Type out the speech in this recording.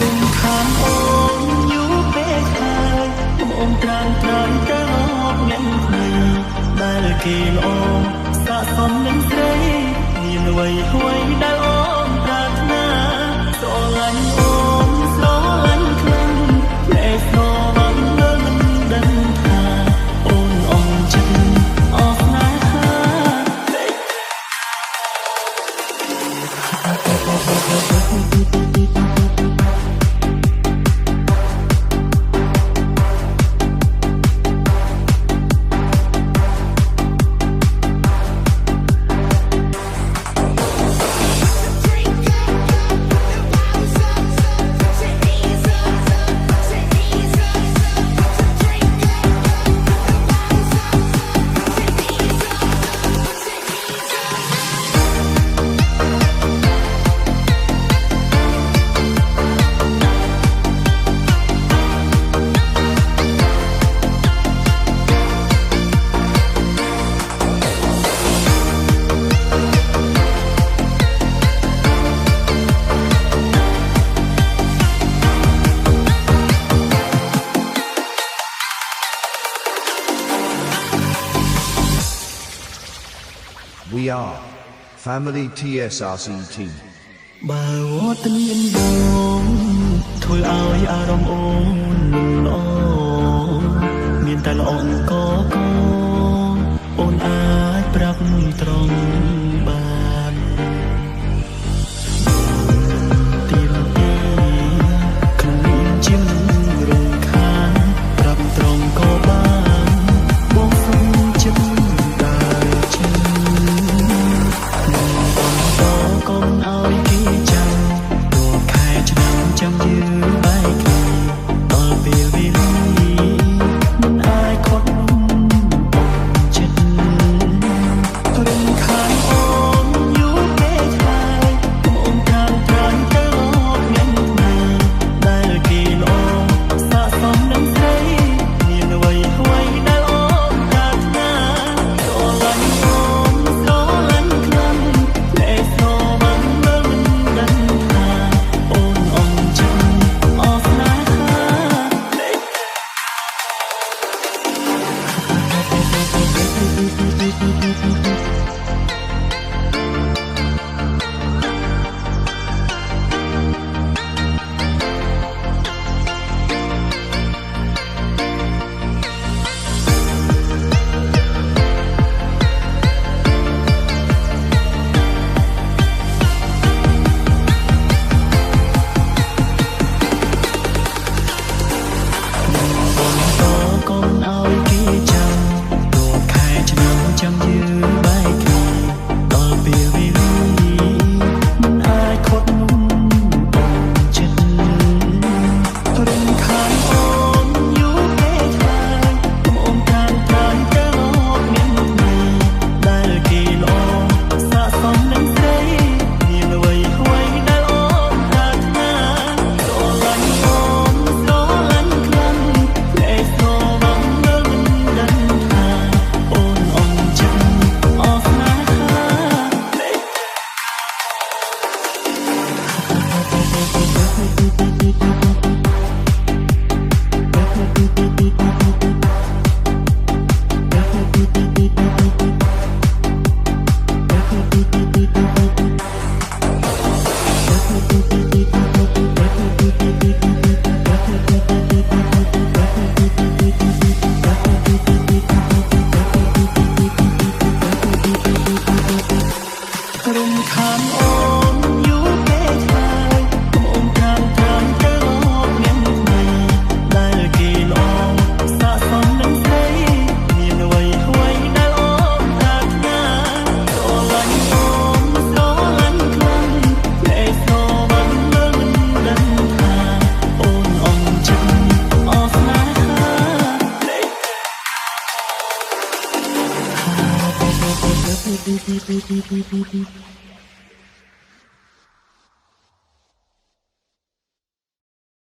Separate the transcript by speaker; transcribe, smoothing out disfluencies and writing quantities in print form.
Speaker 1: រំខានអូនយូរពេកហើយអូនត្រាំត្រង់ទៅមកអ្នកថ្មីដែលគេល្អស័ក្តិសមនឹងស្រីមានអ្វីអ្វីដែលអូនប្រាថ្នាស្រឡាញ់អូនស្រឡាញ់ខ្លាំងភ្នែកស្នូបានមើលមិនដឹងថាអូនអងចិត្តអស់ស្នេហា
Speaker 2: We are Family TSRC team
Speaker 1: បើវត្តមានបងធ្វើឲ្យអារម្មណ៍អូនល្អមានតែល្អអង្គកអូនអាចប្រាប់ត្រង់បានទីរទីខ្លួនជារំខានប្រាប់ត្រង់ក៏បានបងសុំចិត្តដើរចេញ កុំឲ្យគេចាំដល់ខែឆ្នាំចាំយឺនបែកគ្នាដល់ពេលវេលាមិនអាចខត់ចិត្តរំខានអូនយូរពេកហើយអូនត្រាំត្រង់ទៅមកញ៉ាំណាដែលគេល្អស័ក្តិសមនឹងស្រីមានអ្វីអ្វីដែលអូនប្រាថ្នាស្រឡាញ់អូនស្រឡាញ់ខ្លាំងភ្នែកស្នូបាន beep beep beep beep beep beep beep beep.